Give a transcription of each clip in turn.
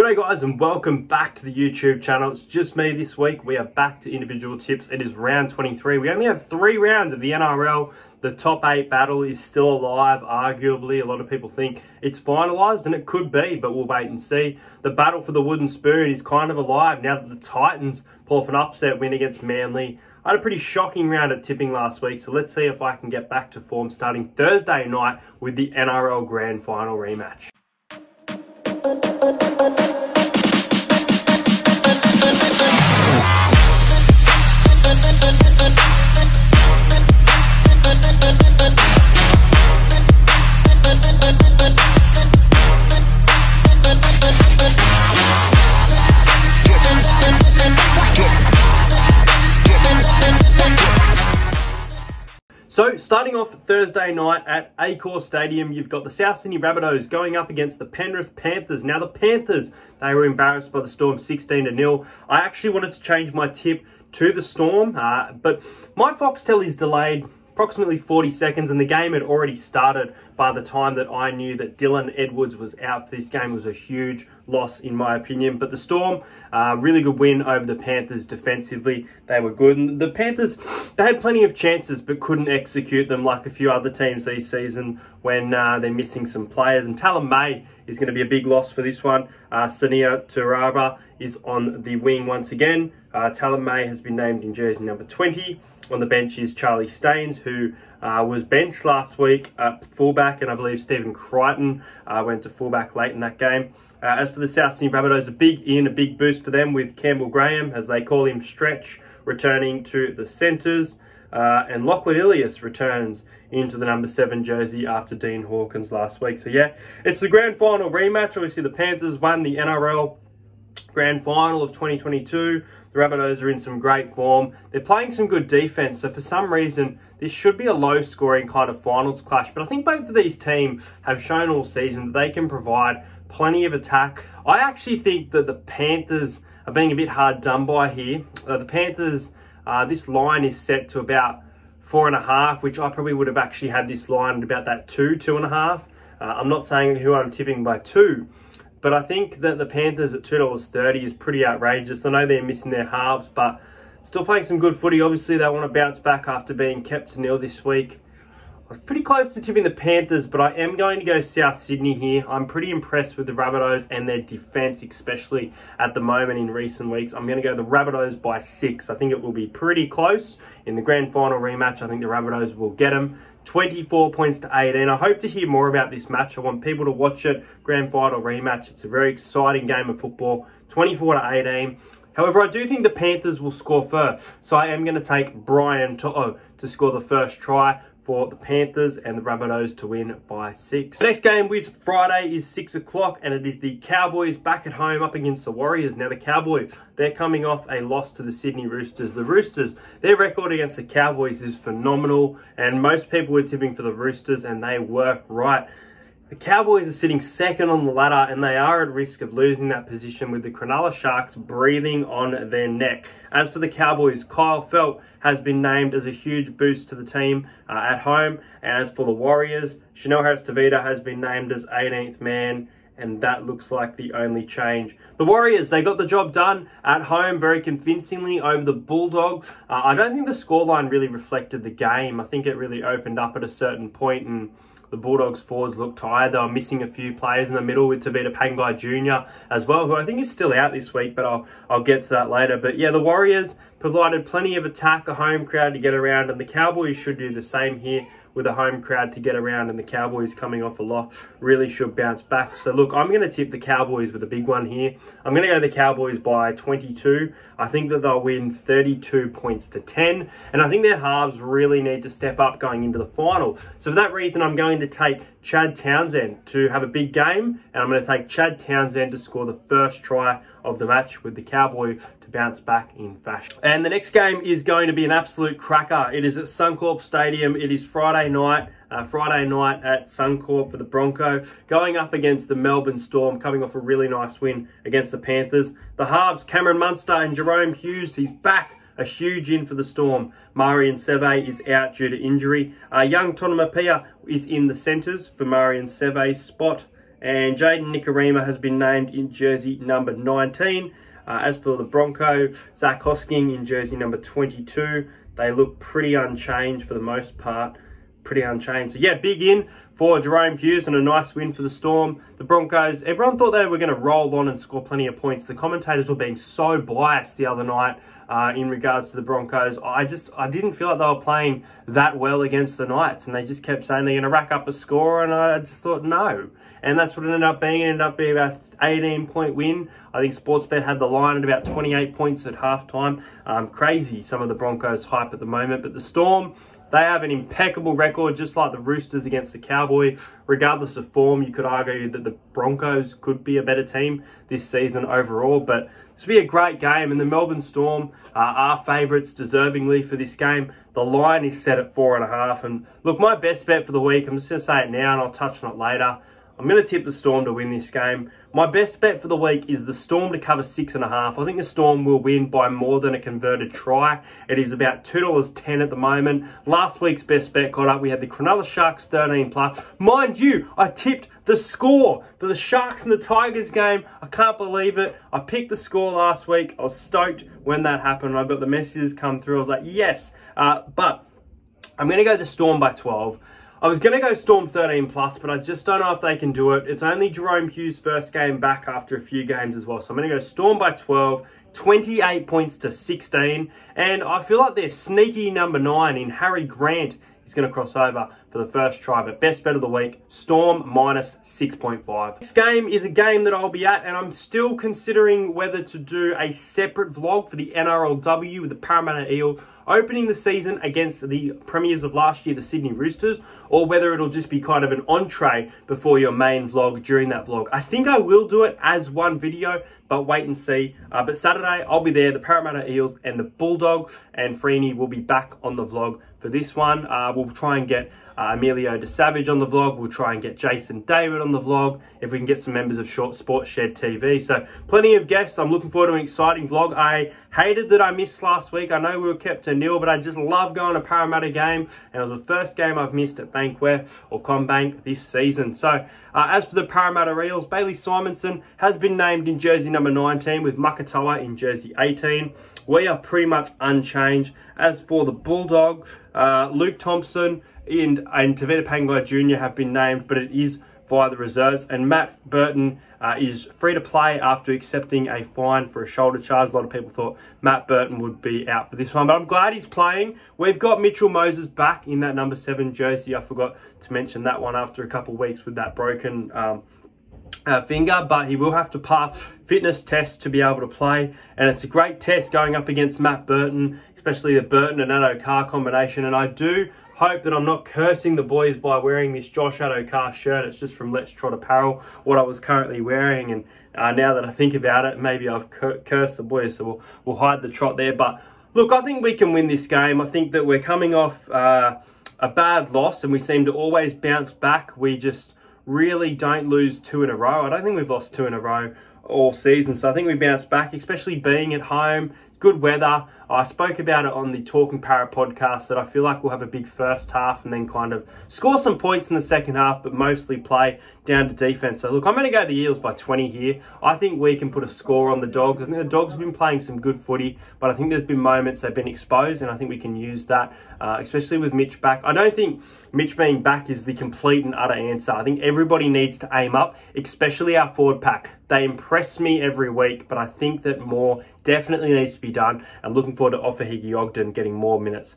G'day guys and welcome back to the YouTube channel. It's just me this week. We are back to individual tips. It is round 23. We only have 3 rounds of the NRL. The top 8 battle is still alive, arguably. A lot of people think it's finalised, and it could be, but we'll wait and see. The battle for the wooden spoon is kind of alive now that the Titans pull off an upset win against Manly. I had a pretty shocking round at tipping last week, so let's see if I can get back to form starting Thursday night with the NRL Grand Final rematch. So, starting off Thursday night at Accor Stadium, you've got the South Sydney Rabbitohs going up against the Penrith Panthers. Now, the Panthers, they were embarrassed by the Storm 16-0. I actually wanted to change my tip to the Storm, but my Foxtel is delayed approximately 40 seconds, and the game had already started by the time that I knew that Dylan Edwards was out for this game. It was a huge loss in my opinion, but the Storm, really good win over the Panthers defensively. They were good, and the Panthers, they had plenty of chances but couldn't execute them like a few other teams this season when they're missing some players, and Talon May is going to be a big loss for this one. Sania Turava is on the wing once again. Talon May has been named in jersey number 20. On the bench is Charlie Staines, who was benched last week at fullback, and I believe Stephen Crichton went to fullback late in that game. As for the South Sydney Rabbitohs, a big boost for them with Campbell Graham, as they call him Stretch, returning to the centres. And Lachlan Ilias returns into the number 7 jersey after Dean Hawkins last week. So yeah, it's the grand final rematch. Obviously the Panthers won the NRL Grand Final of 2022. The Rabbitohs are in some great form. They're playing some good defense, so for some reason, this should be a low-scoring kind of finals clash. But I think both of these teams have shown all season that they can provide plenty of attack. I actually think that the Panthers are being a bit hard done by here. The Panthers, this line is set to about 4.5, which I probably would have actually had this line at about that 2.5. I'm not saying who I'm tipping by 2. But I think that the Panthers at $2.30 is pretty outrageous. I know they're missing their halves, but still playing some good footy. Obviously, they want to bounce back after being kept to nil this week. I was pretty close to tipping the Panthers, but I am going to go South Sydney here. I'm pretty impressed with the Rabbitohs and their defence, especially at the moment in recent weeks. I'm going to go the Rabbitohs by 6. I think it will be pretty close. In the grand final rematch, I think the Rabbitohs will get them. 24 points to 18. I hope to hear more about this match. I want people to watch it. Grand final rematch. It's a very exciting game of football. 24 to 18. However, I do think the Panthers will score first. So I am going to take Brian To'o to score the first try for the Panthers, and the Rabbitohs to win by 6. The next game, which Friday, is 6 o'clock, and it is the Cowboys back at home up against the Warriors. Now, the Cowboys, they're coming off a loss to the Sydney Roosters. The Roosters, their record against the Cowboys is phenomenal, and most people were tipping for the Roosters, and they were right. The Cowboys are sitting second on the ladder, and they are at risk of losing that position with the Cronulla Sharks breathing on their neck. As for the Cowboys, Kyle Feldt has been named as a huge boost to the team at home. And as for the Warriors, Chanel Harris-Tavita has been named as 18th man, and that looks like the only change. The Warriors, they got the job done at home very convincingly over the Bulldogs. I don't think the scoreline really reflected the game. I think it really opened up at a certain point, and the Bulldogs forwards looked tired. They were missing a few players in the middle with Tavita Pangai Jr. as well, who I think is still out this week, but I'll get to that later. But yeah, the Warriors provided plenty of attack, a home crowd to get around, and the Cowboys should do the same here with a home crowd to get around, and the Cowboys coming off a loss really should bounce back. So look, I'm going to tip the Cowboys with a big one here. I'm going to go the Cowboys by 22. I think that they'll win 32 points to 10, and I think their halves really need to step up going into the final. So for that reason, I'm going to take Chad Townsend to have a big game, and I'm going to take Chad Townsend to score the first try of the match with the Cowboys to bounce back in fashion. And the next game is going to be an absolute cracker. It is at Suncorp Stadium. It is Friday night at Suncorp for the Bronco, going up against the Melbourne Storm, coming off a really nice win against the Panthers. The halves, Cameron Munster and Jerome Hughes, he's back. A huge in for the Storm. Marion Seve is out due to injury. Young Tonamapia is in the centres for Marion Seve's spot. And Jaden Nikorima has been named in jersey number 19. As for the Bronco, Zach Hosking in jersey number 22. They look pretty unchanged for the most part. Pretty unchanged. So yeah, big in for Jerome Hughes and a nice win for the Storm. The Broncos, everyone thought they were going to roll on and score plenty of points. The commentators were being so biased the other night in regards to the Broncos. I didn't feel like they were playing that well against the Knights, and they just kept saying they're going to rack up a score, and I just thought no. And that's what it ended up being. It ended up being about 18-point win. I think Sportsbet had the line at about 28 points at halftime. Crazy, some of the Broncos hype at the moment. But the Storm, they have an impeccable record, just like the Roosters against the Cowboys. Regardless of form, you could argue that the Broncos could be a better team this season overall. But this will be a great game, and the Melbourne Storm are favourites deservingly for this game. The line is set at 4.5. And look, my best bet for the week, I'm just going to say it now and I'll touch on it later. I'm going to tip the Storm to win this game. My best bet for the week is the Storm to cover 6.5. I think the Storm will win by more than a converted try. It is about $2.10 at the moment. Last week's best bet got up. We had the Cronulla Sharks 13+. Mind you, I tipped the score for the Sharks and the Tigers game. I can't believe it. I picked the score last week. I was stoked when that happened. I got the messages come through. I was like, yes. But I'm going to go the Storm by 12. I was going to go Storm 13+, but I just don't know if they can do it. It's only Jerome Hughes' first game back after a few games as well. So I'm going to go Storm by 12, 28 points to 16. And I feel like their sneaky number 9 in Harry Grant is going to cross over for the first try. But best bet of the week, Storm minus 6.5. This game is a game that I'll be at, and I'm still considering whether to do a separate vlog for the NRLW with the Parramatta Eels opening the season against the premiers of last year, the Sydney Roosters, or whether it'll just be kind of an entree before your main vlog during that vlog. I think I will do it as one video, but wait and see. But Saturday, I'll be there, the Parramatta Eels and the Bulldogs, and Freeney will be back on the vlog for this one. We'll try and get Emilio De Savage on the vlog. We'll try and get Jason David on the vlog if we can get some members of Short Sports Shed TV. So plenty of guests. I'm looking forward to an exciting vlog. I hated that I missed last week. I know we were kept to 0, but I just love going to Parramatta game, and it was the first game I've missed at Bankware or CommBank this season. So as for the Parramatta Eels, Bailey Simonson has been named in jersey number 19 with Makatoa in jersey 18. We are pretty much unchanged. As for the Bulldogs, Luke Thompson and Tavita Pangai Jr. have been named, but it is via the reserves. And Matt Burton is free to play after accepting a fine for a shoulder charge. A lot of people thought Matt Burton would be out for this one, but I'm glad he's playing. We've got Mitchell Moses back in that number 7 jersey. I forgot to mention that one after a couple of weeks with that broken finger, but he will have to pass fitness tests to be able to play, and it's a great test going up against Matt Burton, especially the Burton and Addo-Carr combination. And I do hope that I'm not cursing the boys by wearing this Josh Addo-Carr shirt. It's just from Let's Trot Apparel, what I was currently wearing, and now that I think about it, maybe I've cursed the boys, so we'll hide the trot there. But look, I think we can win this game. I think that we're coming off a bad loss, and we seem to always bounce back. We just really don't lose 2 in a row. I don't think we've lost 2 in a row all season, so I think we bounce back, especially being at home. Good weather. I spoke about it on the Talking Parrot podcast that I feel like we'll have a big first half and then kind of score some points in the second half, but mostly play down to defense. So look, I'm going to go the Eels by 20 here. I think we can put a score on the Dogs. I think the Dogs have been playing some good footy, but I think there's been moments they've been exposed, and I think we can use that, especially with Mitch back. I don't think Mitch being back is the complete and utter answer. I think everybody needs to aim up, especially our forward pack. They impress me every week, but I think that more definitely needs to be done. I'm looking forward to Ofahigi Ogden getting more minutes.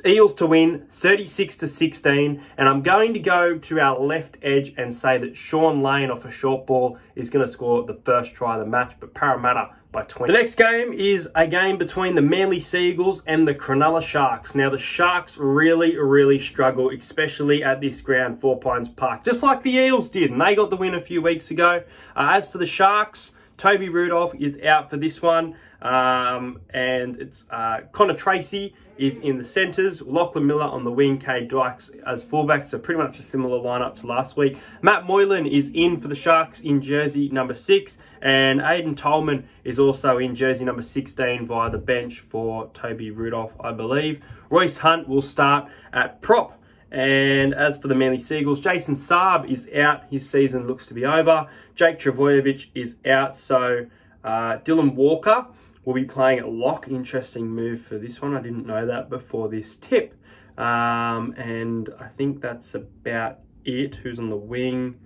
Eels to win 36-16, and I'm going to go to our left edge and say that Shaun Lane off a short ball is going to score the first try of the match, but Parramatta by 20. The next game is a game between the Manly Seagulls and the Cronulla Sharks. Now the Sharks really struggle, especially at this ground, Four Pines Park, just like the Eels did, and they got the win a few weeks ago. As for the Sharks, Toby Rudolph is out for this one, and it's Connor Tracy is in the centres, Lachlan Miller on the wing, Cade Dykes as fullbacks, so pretty much a similar lineup to last week. Matt Moylan is in for the Sharks in jersey number 6, and Aiden Tolman is also in jersey number 16 via the bench for Toby Rudolph, I believe. Royce Hunt will start at prop, And as for the Manly Seagulls, Jason Saab is out. His season looks to be over. Jake Trbojevic is out. So Dylan Walker will be playing at lock. Interesting move for this one. I didn't know that before this tip. And I think that's about it. Who's on the wing?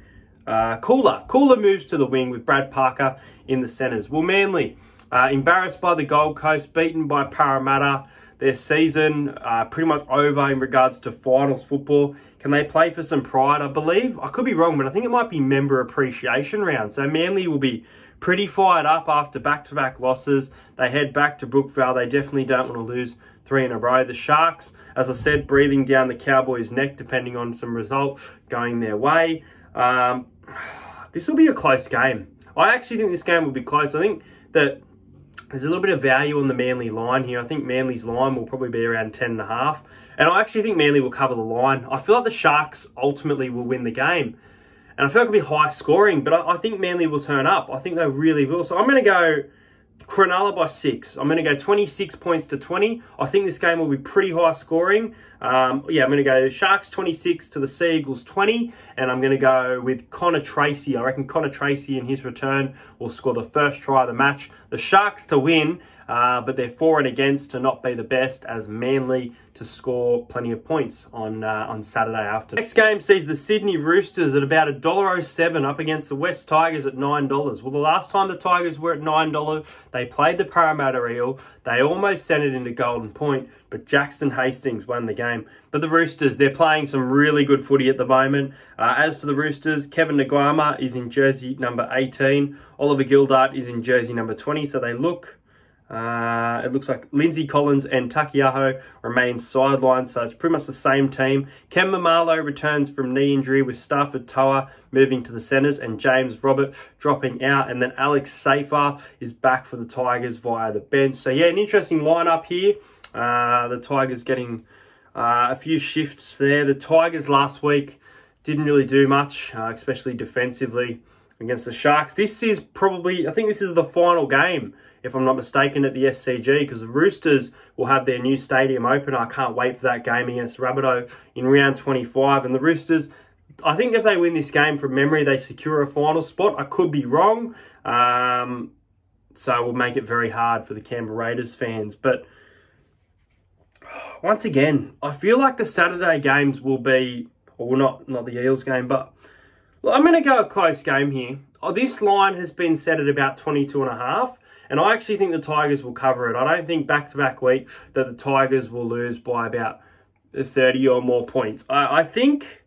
Cooler moves to the wing with Brad Parker in the centres. Well, Manly, embarrassed by the Gold Coast, beaten by Parramatta. Their season pretty much over in regards to finals football. Can they play for some pride? I believe, I could be wrong, but I think it might be member appreciation round. So Manly will be pretty fired up after back-to-back losses. They head back to Brookvale. They definitely don't want to lose 3 in a row. The Sharks, as I said, breathing down the Cowboys' neck, depending on some result going their way. This will be a close game. I actually think this game will be close. I think that there's a little bit of value on the Manly line here. I think Manly's line will probably be around 10.5. And I actually think Manly will cover the line. I feel like the Sharks ultimately will win the game. And I feel like it'll be high scoring, but I think Manly will turn up. I think they really will. So I'm going to go Cronulla by 6. I'm going to go 26 points to 20. I think this game will be pretty high scoring. I'm going to go Sharks 26 to the Seagulls 20. And I'm going to go with Connor Tracy. I reckon Connor Tracy in his return will score the first try of the match. The Sharks to win, but they're for and against to not be the best, as Manly to score plenty of points on Saturday afternoon. Next game sees the Sydney Roosters at about $1.07 up against the West Tigers at $9. Well, the last time the Tigers were at $9, they played the Parramatta Eel. They almost sent it into Golden Point, but Jackson Hastings won the game. But the Roosters, they're playing some really good footy at the moment. As for the Roosters, Kevin Nguama is in jersey number 18. Oliver Gildart is in jersey number 20. So they look... it looks like Lindsay Collins and Takiaho remain sidelined, so it's pretty much the same team. Ken Mamalo returns from knee injury, with Stafford Toa moving to the centres and James Robert dropping out, and then Alex Safer is back for the Tigers via the bench. So yeah, an interesting lineup here. The Tigers getting a few shifts there. The Tigers last week didn't really do much, especially defensively against the Sharks. This is probably, I think this is the final game, if I'm not mistaken, at the SCG, because the Roosters will have their new stadium open. I can't wait for that game against Rabbitoh in round 25. And the Roosters, I think if they win this game from memory, they secure a final spot. I could be wrong. So it will make it very hard for the Canberra Raiders fans. But once again, I feel like the Saturday games will be, or not the Eels game, but I'm going to go a close game here. This line has been set at about 22.5. And I actually think the Tigers will cover it. I don't think back-to-back week that the Tigers will lose by about 30 or more points. I think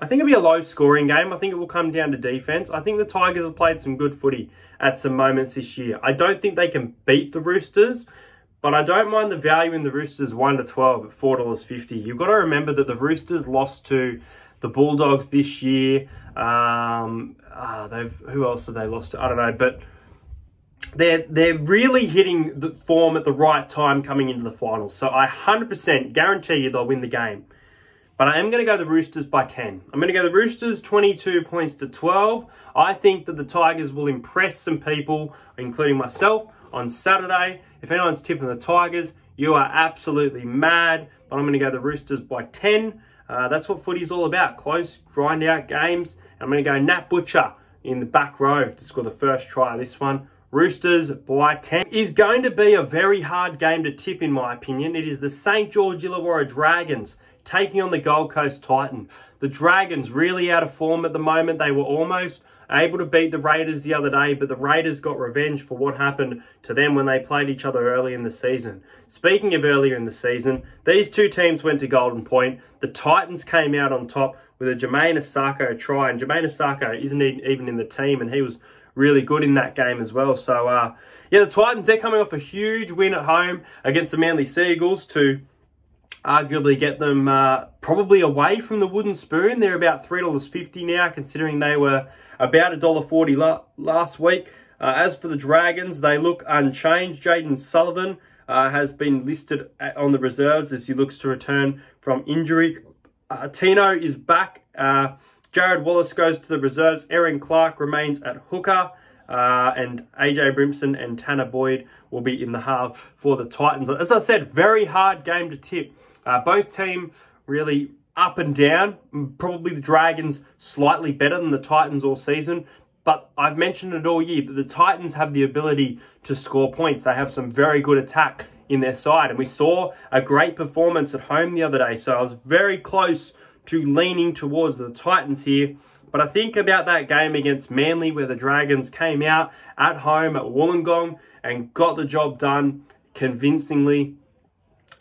it'll be a low-scoring game. I think it will come down to defense. I think the Tigers have played some good footy at some moments this year. I don't think they can beat the Roosters, but I don't mind the value in the Roosters 1 to 12 at $4.50. You've got to remember that the Roosters lost to the Bulldogs this year. Who else have they lost to? I don't know, but they're really hitting the form at the right time coming into the finals. So I 100% guarantee you they'll win the game. But I am going to go the Roosters by 10. I'm going to go the Roosters 22 points to 12. I think that the Tigers will impress some people, including myself, on Saturday. If anyone's tipping the Tigers, you are absolutely mad. But I'm going to go the Roosters by 10. That's what footy's all about. Close, grind out games. I'm going to go Nat Butcher in the back row to score the first try of this one. Roosters by 10. Is going to be a very hard game to tip, in my opinion. It is the St. George Illawarra Dragons taking on the Gold Coast Titans. The Dragons really out of form at the moment. They were almost able to beat the Raiders the other day, but the Raiders got revenge for what happened to them when they played each other early in the season. Speaking of earlier in the season, these two teams went to Golden Point. The Titans came out on top with a Jermaine Asako try, and Jermaine Asako isn't even in the team, and he was really good in that game as well. So, yeah, the Titans, they're coming off a huge win at home against the Manly Seagulls to arguably get them probably away from the wooden spoon. They're about $3.50 now, considering they were about $1.40 last week. As for the Dragons, they look unchanged. Jaden Sullivan has been listed on the reserves as he looks to return from injury. Tino is back. Jared Wallace goes to the reserves. Aaron Clark remains at hooker. And AJ Brimson and Tanner Boyd will be in the half for the Titans. As I said, very hard game to tip. Both teams really up and down. Probably the Dragons slightly better than the Titans all season. But I've mentioned it all year that the Titans have the ability to score points. They have some very good attack in their side. And we saw a great performance at home the other day. So I was very close to leaning towards the Titans here. But I think about that game against Manly where the Dragons came out at home at Wollongong and got the job done convincingly.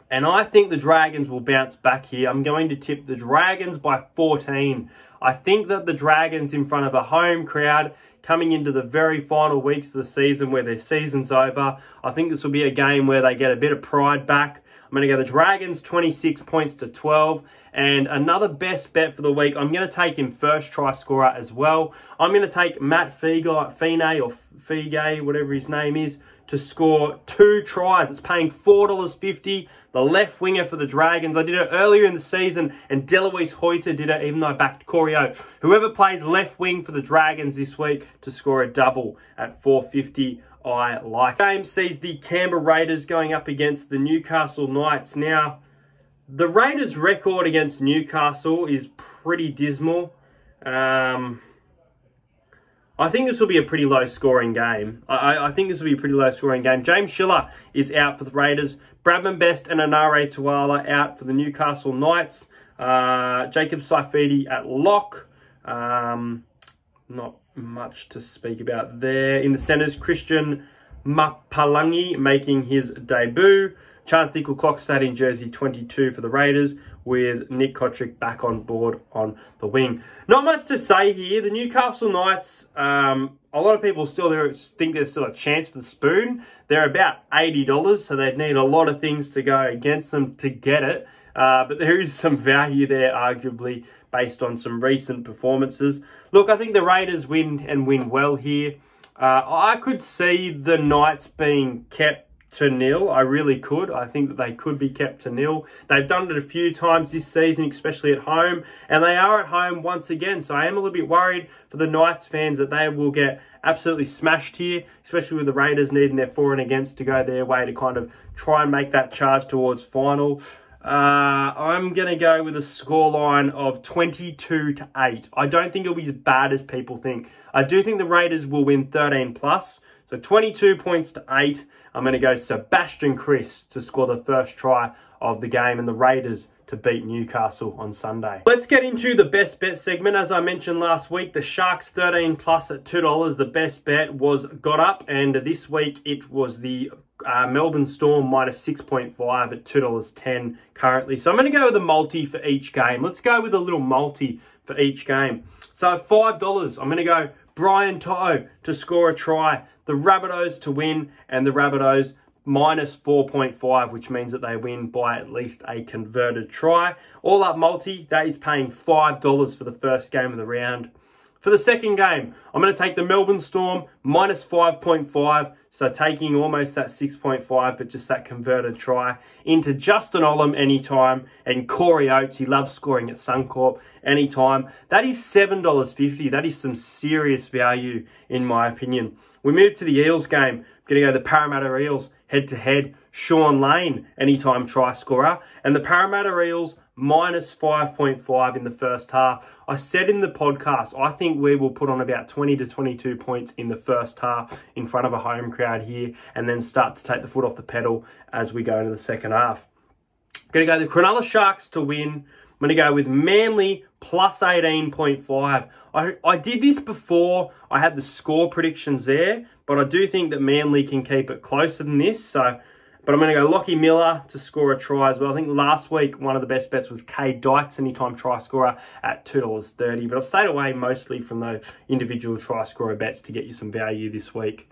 And I think the Dragons will bounce back here. I'm going to tip the Dragons by 14. I think that the Dragons in front of a home crowd coming into the very final weeks of the season where their season's over, I think this will be a game where they get a bit of pride back. I'm going to go the Dragons 26 points to 12. And another best bet for the week, I'm going to take him first try scorer as well. I'm going to take Matt Fine or Fige, whatever his name is, to score 2 tries. It's paying $4.50. The left winger for the Dragons. I did it earlier in the season, and Deloise Hoyter did it, even though I backed Corio. Whoever plays left wing for the Dragons this week to score a double at $4.50. I like. The game sees the Canberra Raiders going up against the Newcastle Knights. Now, the Raiders' record against Newcastle is pretty dismal. I think this will be a pretty low-scoring game. I think this will be a pretty low-scoring game. James Schiller is out for the Raiders. Bradman Best and Anare Tuala out for the Newcastle Knights. Jacob Saifidi at lock. Not much to speak about there. In the centres, Christian Mapalangi making his debut. Charles Dickel-Klokstad in jersey 22 for the Raiders, with Nick Kotrick back on board on the wing. Not much to say here. The Newcastle Knights, a lot of people still think there's still a chance for the spoon. They're about $80, so they'd need a lot of things to go against them to get it. But there is some value there, arguably, based on some recent performances. Look, I think the Raiders win and win well here. I could see the Knights being kept to nil. I really could. I think that they could be kept to nil. They've done it a few times this season, especially at home, and they are at home once again. So I am a little bit worried for the Knights fans that they will get absolutely smashed here, especially with the Raiders needing their for and against to go their way to kind of try and make that charge towards final. I'm going to go with a scoreline of 22-8. I don't think it'll be as bad as people think. I do think the Raiders will win 13+. So 22 points to 8. I'm going to go Sebastian Kris to score the first try of the game and the Raiders to beat Newcastle on Sunday. Let's get into the best bet segment. As I mentioned last week, the Sharks 13+ at $2. The best bet was got up, and this week it was the Melbourne Storm minus 6.5 at $2.10 currently. So I'm going to go with a multi for each game. Let's go with a little multi for each game. So at $5, I'm going to go Brian To'o to score a try, the Rabbitohs to win, and the Rabbitohs minus 4.5, which means that they win by at least a converted try. All up multi, that is paying $5 for the first game of the round. For the second game, I'm going to take the Melbourne Storm minus 5.5, so taking almost that 6.5, but just that converted try, into Justin Olam anytime, and Corey Oates, he loves scoring at Suncorp anytime. That is $7.50. That is some serious value, in my opinion. We move to the Eels game. I'm going to go the Parramatta Eels head-to-head. Shaun Lane, anytime try scorer. And the Parramatta Eels minus 5.5 in the first half. I said in the podcast, I think we will put on about 20 to 22 points in the first half in front of a home crowd here, and then start to take the foot off the pedal as we go into the second half. I'm going to go the Cronulla Sharks to win. I'm going to go with Manly plus 18.5. I did this before. I had the score predictions there, but I do think that Manly can keep it closer than this. But I'm going to go Lockie Miller to score a try as well. I think last week, one of the best bets was Cade Dykes, anytime try scorer at $2.30. But I've stayed away mostly from those individual try scorer bets to get you some value this week.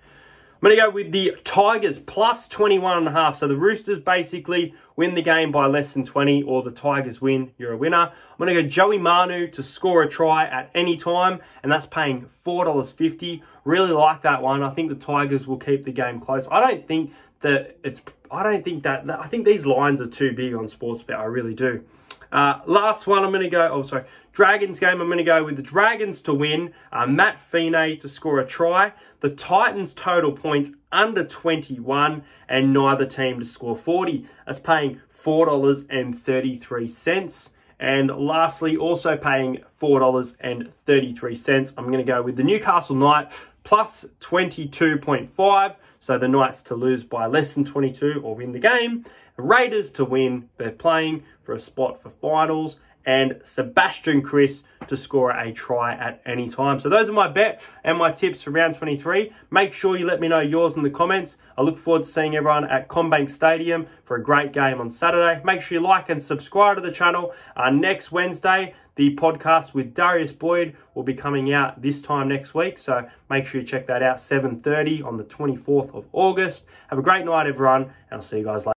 I'm going to go with the Tigers plus 21.5. So the Roosters basically win the game by less than 20, or the Tigers win, you're a winner. I'm going to go Joey Manu to score a try at any time, and that's paying $4.50. Really like that one. I think the Tigers will keep the game close. I think these lines are too big on Sportsbet. I really do. Last one, I'm going to go, Dragons game. I'm going to go with the Dragons to win, Matt Fine to score a try, the Titans total points under 21, and neither team to score 40. That's paying $4.33. And lastly, also paying $4.33, I'm going to go with the Newcastle Knight plus 22.5. So the Knights to lose by less than 22 or win the game. The Raiders to win, they're playing for a spot for finals. And Sebastian Kris to score a try at any time. So those are my bet and my tips for round 23. Make sure you let me know yours in the comments. I look forward to seeing everyone at CommBank Stadium for a great game on Saturday. Make sure you like and subscribe to the channel. Next Wednesday, the podcast with Darius Boyd will be coming out this time next week. So make sure you check that out, 7:30 on the 24th of August. Have a great night, everyone, and I'll see you guys later.